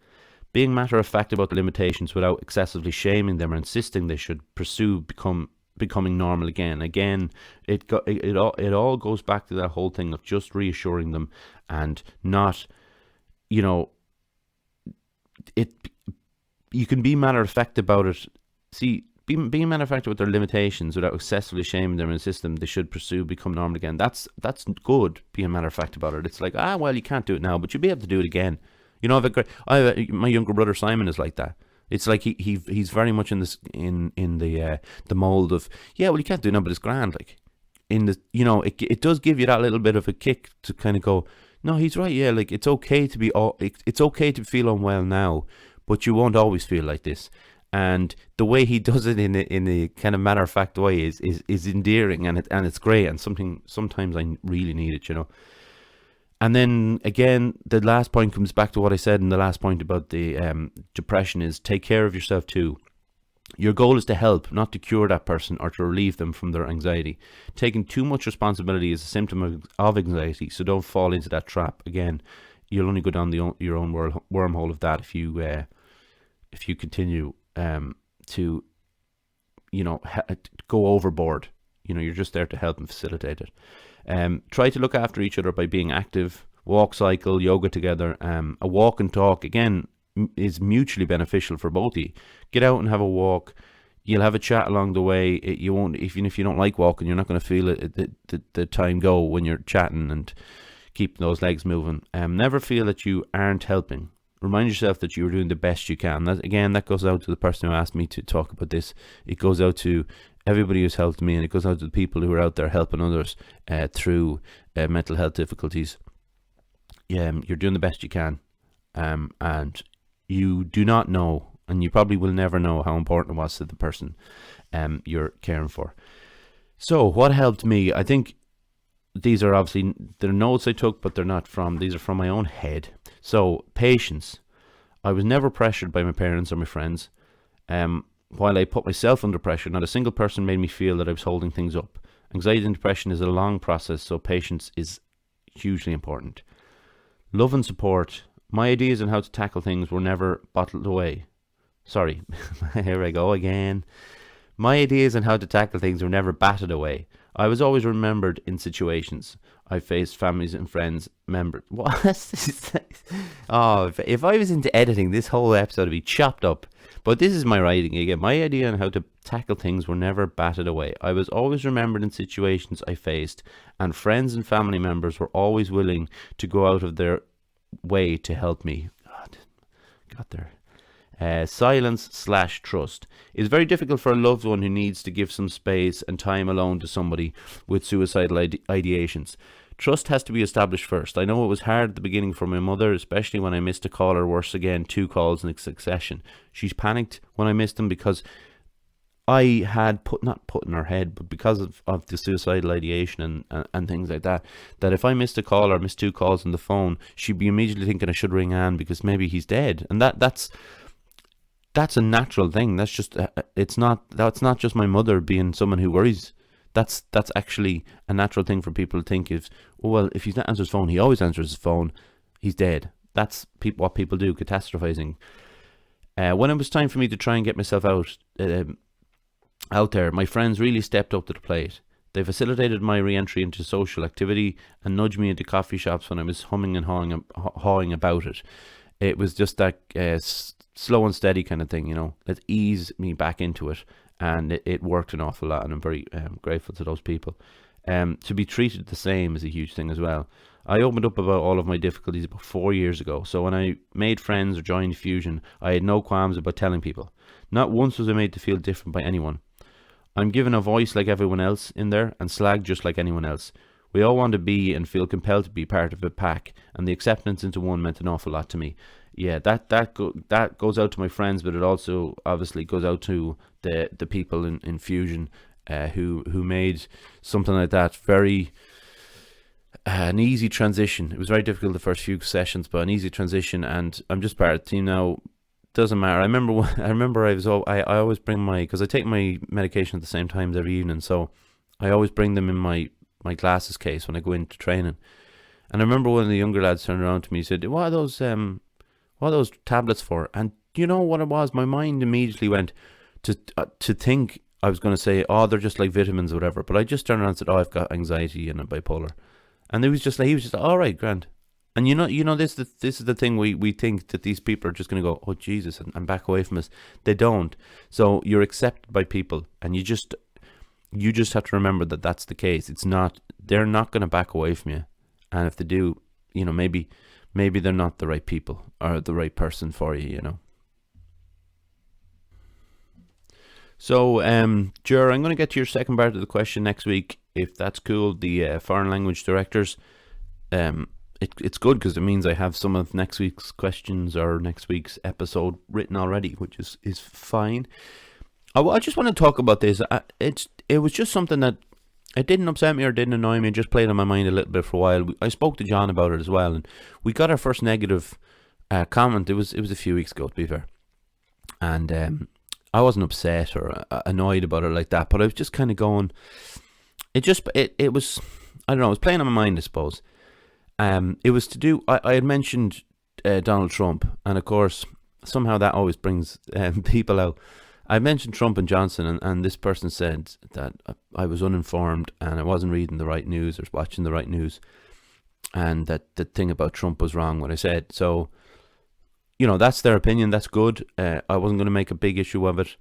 Being matter-of-fact about the limitations without excessively shaming them or insisting they should pursue becoming normal again. Again, it all goes back to that whole thing of just reassuring them and not, you can be matter-of-fact about it. See, being matter-of-fact about their limitations without excessively shaming them and insisting they should become normal again. That's good, being matter-of-fact about it. It's like, well, you can't do it now, but you'll be able to do it again. My younger brother Simon is like that. It's like he's very much in this in the mold of, well, you can't do it now, but it's grand. Like it does give you that little bit of a kick to kind of go, no, he's right. Yeah, like it's okay to it's okay to feel unwell now, but you won't always feel like this. And the way he does it in the kind of matter of fact way is endearing, and it's great, and sometimes I really need it, And then again, the last point comes back to what I said in the last point about the depression is take care of yourself too. Your goal is to help, not to cure that person or to relieve them from their anxiety. Taking too much responsibility is a symptom of anxiety, so don't fall into that trap. Again, you'll only go down your own wormhole of that if you continue to go overboard. You're just there to help and facilitate it. Try to look after each other by being active. Walk, cycle, yoga together. A walk and talk, again, is mutually beneficial for both of you. Get out and have a walk. You'll have a chat along the way. You won't, even if you don't like walking, you're not going to feel the time go when you're chatting and keep those legs moving. Never feel that you aren't helping. Remind yourself that you're doing the best you can. That goes out to the person who asked me to talk about this. It goes out to everybody who's helped me, and it goes out to the people who are out there helping others through mental health difficulties. You're doing the best you can, and you do not know, and you probably will never know how important it was to the person you're caring for. So what helped me? I think these are obviously, they're notes I took, but these are from my own head. So patience. I was never pressured by my parents or my friends. While I put myself under pressure, not a single person made me feel that I was holding things up. Anxiety and depression is a long process, so patience is hugely important. Love and support. My ideas on how to tackle things were never bottled away. Sorry, here I go again. My ideas on how to tackle things were never batted away. I was always remembered in situations. I faced families and friends, members. What? Oh, if I was into editing, this whole episode would be chopped up. But this is my writing again. My idea on how to tackle things were never batted away. I was always remembered in situations I faced, and friends and family members were always willing to go out of their way to help me. God, got there. Silence/trust. It's very difficult for a loved one who needs to give some space and time alone to somebody with suicidal ideations. Trust has to be established first. I know it was hard at the beginning for my mother, especially when I missed a call, or worse again, 2 calls in succession. She's panicked when I missed them because I had not put in her head, but because of the suicidal ideation and things like that if I missed a call or missed 2 calls on the phone, she'd be immediately thinking I should ring Anne because maybe he's dead. And that's a natural thing. That's not just my mother being someone who worries. That's actually a natural thing for people to think if he's not answers his phone, he always answers his phone, he's dead. That's what people do, catastrophizing. When it was time for me to try and get myself out there, my friends really stepped up to the plate. They facilitated my re-entry into social activity and nudged me into coffee shops when I was humming and hawing about it. It was just that slow and steady kind of thing, Let's ease me back into it. And it worked an awful lot, and I'm very grateful to those people. To be treated the same is a huge thing as well. I opened up about all of my difficulties about 4 years ago, so when I made friends or joined Fusion, I had no qualms about telling people. Not once was I made to feel different by anyone. I'm given a voice like everyone else in there, and slagged just like anyone else. We all want to be and feel compelled to be part of a pack, and the acceptance into one meant an awful lot to me. Yeah, that goes out to my friends, but it also obviously goes out to the people in Fusion who made something like that very an easy transition. It was very difficult the first few sessions, but an easy transition, and I'm just part of the team now. Doesn't matter. I remember I always bring because I take my medication at the same times every evening, so I always bring them in my glasses case when I go into training. And I remember one of the younger lads turned around to me and said, what are those tablets for? And you know what it was? My mind immediately went to think I was going to say, they're just like vitamins or whatever. But I just turned around and said, I've got anxiety and I'm bipolar. And he was just like, all right, grand. And this is the thing, we think that these people are just going to go, oh Jesus, and back away from us. They don't. So you're accepted by people, and you just have to remember that that's the case. They're not going to back away from you. And if they do, maybe they're not the right people or the right person for you, So, Ger, I'm going to get to your second part of the question next week, if that's cool. The foreign language directors, it's good because it means I have some of next week's questions or next week's episode written already, which is fine. I just want to talk about this. It was just something that it didn't upset me or didn't annoy me. It just played on my mind a little bit for a while. I spoke to John about it as well, and we got our first negative comment. It was a few weeks ago, to be fair. And I wasn't upset or annoyed about it like that, but I was just kind of going. It was, I don't know. It was playing on my mind, I suppose. It was to do. I had mentioned Donald Trump, and of course, somehow that always brings people out. I mentioned Trump and Johnson, and this person said that I was uninformed and I wasn't reading the right news or watching the right news, and that the thing about Trump was wrong, what I said. So, that's their opinion. That's good. I wasn't going to make a big issue of it.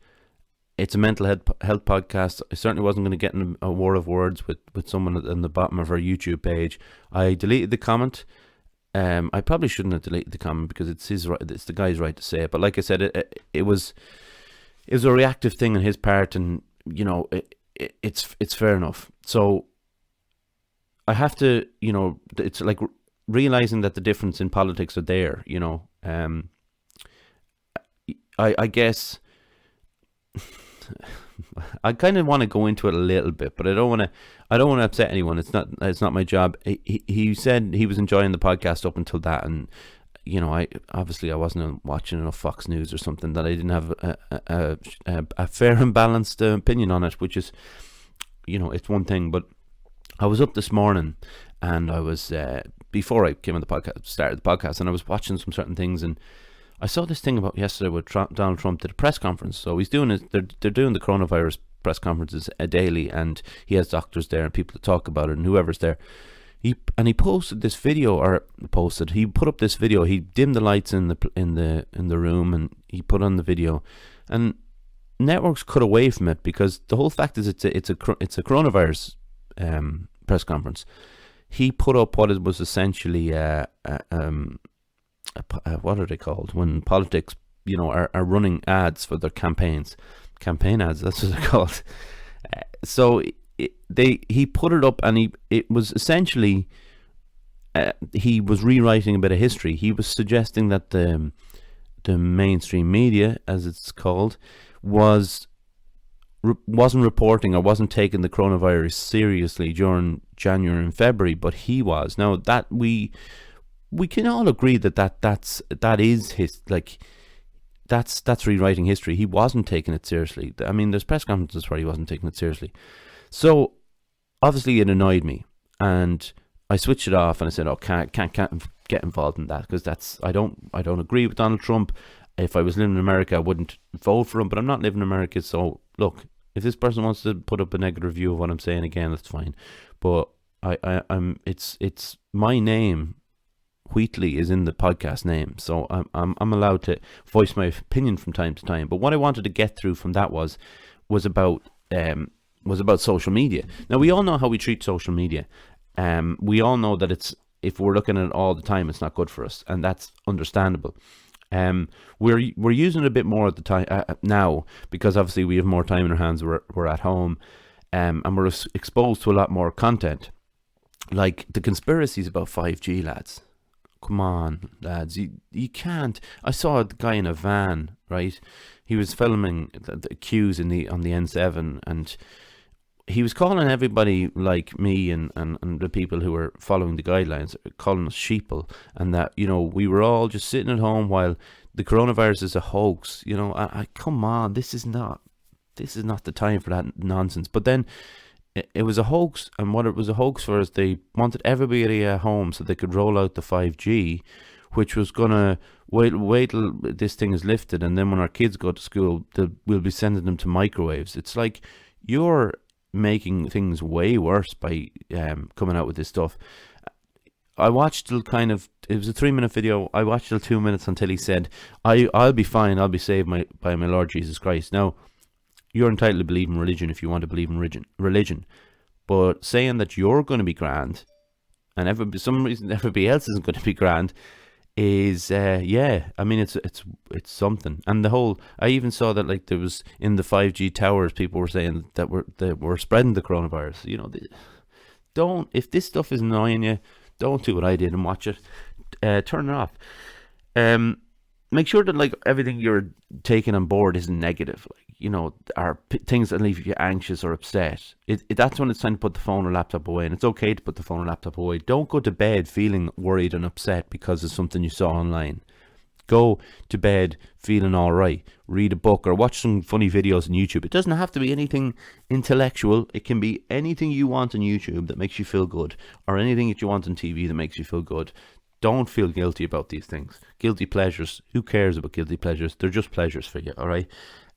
It's a mental health podcast. I certainly wasn't going to get in a war of words with someone on the bottom of our YouTube page. I deleted the comment. I probably shouldn't have deleted the comment because it's his right. It's the guy's right to say it. But like I said, it was a reactive thing on his part, and it's fair enough. So I have to, it's like realizing that the difference in politics are there. I guess I kind of want to go into it a little bit, but I don't want to upset anyone. It's not my job. He said he was enjoying the podcast up until that, and I wasn't watching enough Fox News or something, that I didn't have a fair and balanced opinion on it, which is, it's one thing. But I was up this morning, and I was before I came on the podcast, started the podcast, and I was watching some certain things, and I saw this thing about yesterday with Donald Trump did a press conference. So he's doing it. They're doing the coronavirus press conferences daily, and he has doctors there and people to talk about it, and whoever's there. He posted this video, he put up this video. He dimmed the lights in the room, and he put on the video, and networks cut away from it because the whole fact is it's a coronavirus press conference. He put up what it was essentially what are they called when politics are running ads for their campaigns, campaign ads, that's what they're called. So he put it up, and it was essentially he was rewriting a bit of history. He was suggesting that the mainstream media, as it's called, wasn't reporting or wasn't taking the coronavirus seriously during January and February, but he was. Now that we can all agree that is his, like, that's rewriting history. He wasn't taking it seriously. I mean, there's press conferences where he wasn't taking it seriously. So obviously it annoyed me, and I switched it off, and I said, "Oh, can't get involved in that, because I don't agree with Donald Trump. If I was living in America, I wouldn't vote for him, but I'm not living in America. So look, if this person wants to put up a negative review of what I'm saying again, that's fine. But it's my name." Wheatley is in the podcast name, so I'm allowed to voice my opinion from time to time. But what I wanted to get through from that was about social media. Now, we all know how we treat social media. We all know that if we're looking at it all the time, it's not good for us, and that's understandable. We're using it a bit more at the time now, because obviously we have more time in our hands. We're at home, and we're exposed to a lot more content, like the conspiracies about 5G, lads. Come on, lads, you can't. I saw a guy in a van, right? He was filming the queues on the N7, and he was calling everybody like me and the people who were following the guidelines, calling us sheeple, and that, we were all just sitting at home while the coronavirus is a hoax. I come on, this is not the time for that nonsense. But then it was a hoax, and what it was a hoax for is they wanted everybody at home so they could roll out the 5G, which was gonna wait till this thing is lifted, and then when our kids go to school, we'll be sending them to microwaves. It's like you're making things way worse by coming out with this stuff. I watched till it was a 3-minute video. I watched till 2 minutes until he said, I'll be fine, I'll be saved by my Lord Jesus Christ. Now, you're entitled to believe in religion if you want to believe in religion. But saying that you're going to be grand and for some reason everybody else isn't going to be grand is, I mean, it's something. And I even saw that, like, there was in the 5G towers, people were saying that we're spreading the coronavirus. If this stuff is annoying you, don't do what I did and watch it. Turn it off. Make sure that, like, everything you're taking on board isn't negative. Like, are things that leave you anxious or upset. That's when it's time to put the phone or laptop away, and it's okay to put the phone or laptop away. Don't go to bed feeling worried and upset because of something you saw online. Go to bed feeling all right. read a book, or watch some funny videos on YouTube. It doesn't have to be anything intellectual. It can be anything you want on YouTube that makes you feel good, or anything that you want on TV that makes you feel good. Don't feel guilty about these things. Guilty pleasures. Who cares about guilty pleasures? They're just pleasures for you, all right?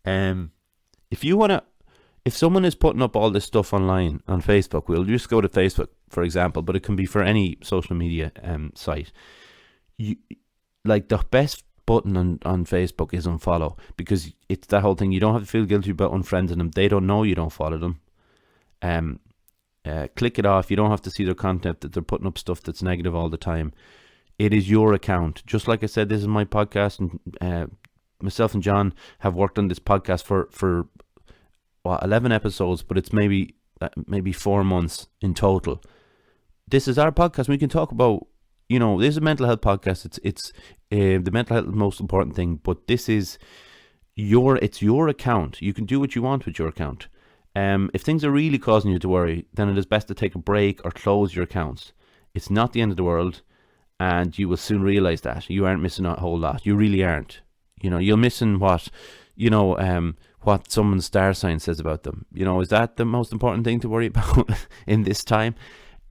If someone is putting up all this stuff online on Facebook, we'll just go to Facebook, for example, but it can be for any social media site. Like, the best button on Facebook is unfollow, because it's that whole thing. You don't have to feel guilty about unfriending them. They don't know you don't follow them. Click it off. You don't have to see their content, that they're putting up stuff that's negative all the time. It is your account. Just like I said, this is my podcast, and myself and John have worked on this podcast for 11 episodes, but it's maybe 4 months in total. This is our podcast. We can talk about, this is a mental health podcast. It's the mental health is the most important thing, but this is it's your account. You can do what you want with your account. If things are really causing you to worry, then it is best to take a break or close your accounts. It's not the end of the world, and you will soon realize that you aren't missing a whole lot. You really aren't. You're missing what someone's star sign says about them. Is that the most important thing to worry about in this time?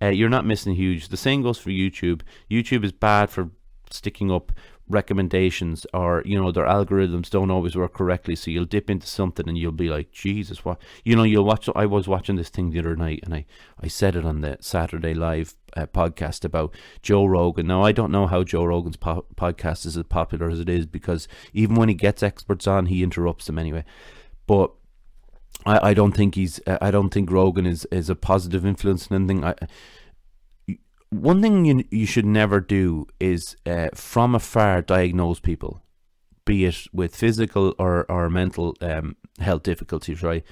You're not missing huge. The same goes for YouTube. YouTube is bad for sticking up recommendations, or their algorithms don't always work correctly, so you'll dip into something and you'll be like, Jesus, what? You'll watch. I was watching this thing the other night, and I said it on the Saturday Live podcast about Joe Rogan. Now, I don't know how Joe Rogan's podcast is as popular as it is, because even when he gets experts on, he interrupts them anyway. But I don't think I don't think Rogan is a positive influence on anything. One thing you should never do is from afar diagnose people, be it with physical or mental health difficulties, right?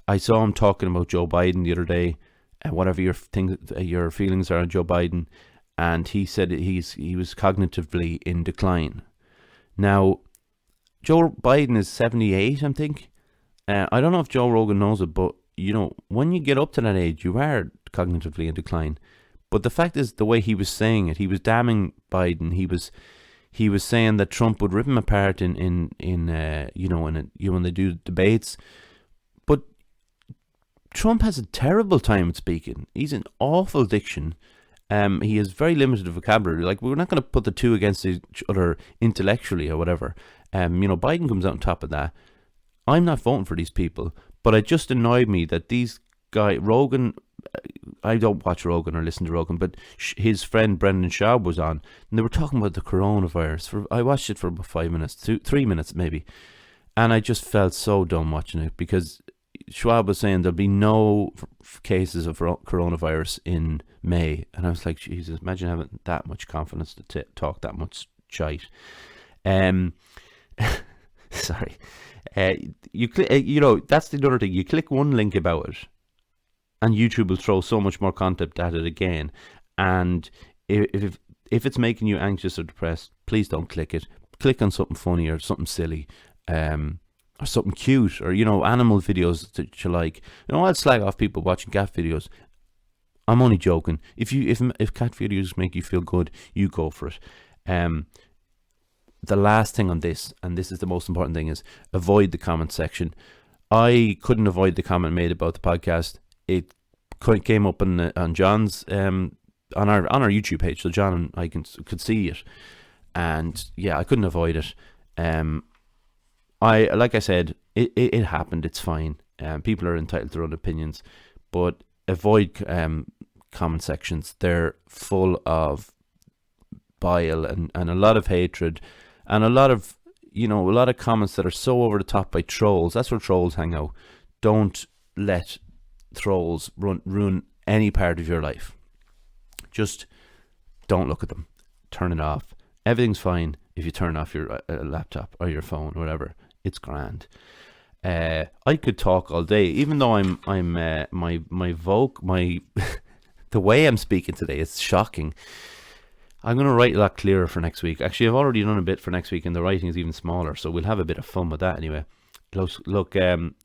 I saw him talking about Joe Biden the other day, whatever your feelings are on Joe Biden, and he said he was cognitively in decline. Now, Joe Biden is 78, I think. I don't know if Joe Rogan knows it, but when you get up to that age, you are cognitively in decline. But the fact is, the way he was saying it, he was damning Biden. He was saying that Trump would rip him apart when they do debates. But Trump has a terrible time at speaking. He's an awful diction. He has very limited vocabulary. Like, we're not going to put the two against each other intellectually or whatever. Biden comes out on top of that. I'm not voting for these people, but it just annoyed me that these Rogan. I don't watch Rogan or listen to Rogan, but his friend Brendan Schaub was on, and they were talking about the coronavirus. I watched it for about 5 minutes, 3 minutes maybe, and I just felt so dumb watching it, because Schwab was saying there'll be no cases of coronavirus in May, and I was like, Jesus, imagine having that much confidence to talk that much shite. Sorry. That's the other thing. You click one link about it, and YouTube will throw so much more content at it again. And if it's making you anxious or depressed, please don't click it. Click on something funny or something silly, or something cute, or animal videos that you like. I'll slag off people watching cat videos. I'm only joking. If cat videos make you feel good, you go for it. The last thing on this, and this is the most important thing, is avoid the comment section. I couldn't avoid the comment made about the podcast. It came up on John's on our YouTube page, so John and I could see it, and yeah, I couldn't avoid it. Like I said, it happened. It's fine. People are entitled to their own opinions, but avoid comment sections. They're full of bile and a lot of hatred, and a lot of comments that are so over the top by trolls. That's where trolls hang out. Don't let trolls ruin any part of your life. Just don't look at them. Turn it off. Everything's fine if you turn off your laptop or your phone or whatever. It's grand. I could talk all day, even though the way I'm speaking today is shocking. I'm going to write a lot clearer for next week. Actually, I've already done a bit for next week, and the writing is even smaller, so we'll have a bit of fun with that anyway. Look,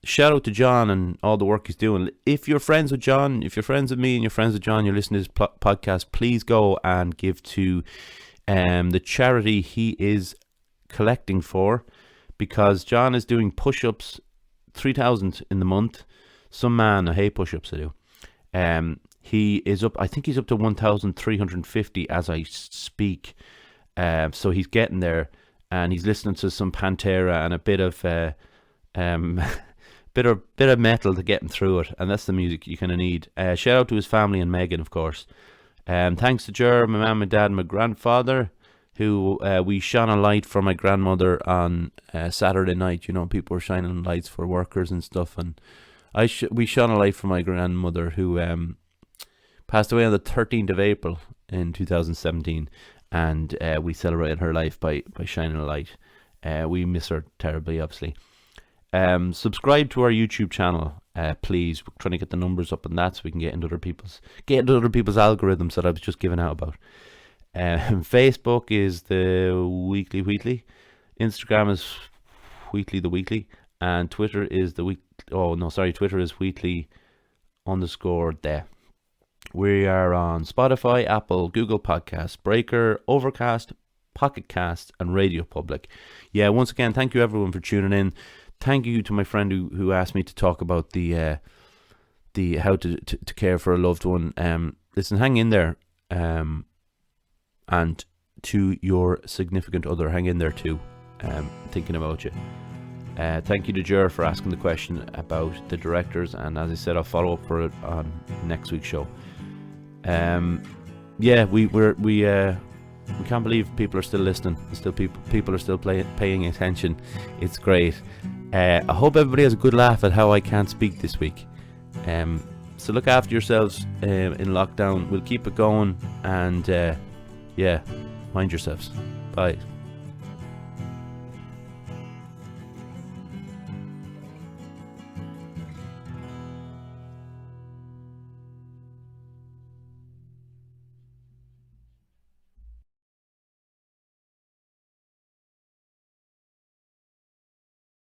shout out to John and all the work he's doing. If you're friends with John, if you're friends with me and you're friends with John, you're listening to his podcast, please go and give to the charity he is collecting for. because John is doing push-ups, 3,000 in the month. Some man, I hate push-ups, I do. He is up, I think he's up to 1,350 as I speak. So he's getting there, and he's listening to some Pantera and a bit of bit of metal to get him through it, and that's the music you kind of need. Shout out to his family and Megan, of course. Thanks to Ger, my mum, my dad, and my grandfather, who we shone a light for my grandmother on Saturday night. You know, people were shining lights for workers and stuff, and we shone a light for my grandmother, who passed away on the 13th of April in 2017, and we celebrated her life by shining a light. We miss her terribly, obviously. Subscribe to our YouTube channel, please. We're trying to get the numbers up, and that so we can get into other people's algorithms that I was just giving out about. Facebook is the Wheatley. Instagram is Wheatley the Weekly, and Twitter is Twitter is Wheatley_the. We are on Spotify, Apple, Google Podcasts, Breaker, Overcast, Pocket Cast, and Radio Public. Yeah, once again, thank you everyone for tuning in. Thank you to my friend who asked me to talk about the how to care for a loved one. Listen, hang in there, and to your significant other, hang in there too. Thinking about you. Thank you to Ger for asking the question about the directors, and as I said, I'll follow up for it on next week's show. Yeah, we can't believe people are still listening. Still people are still paying attention. It's great. I hope everybody has a good laugh at how I can't speak this week. So look after yourselves in lockdown. We'll keep it going, and yeah, mind yourselves. Bye.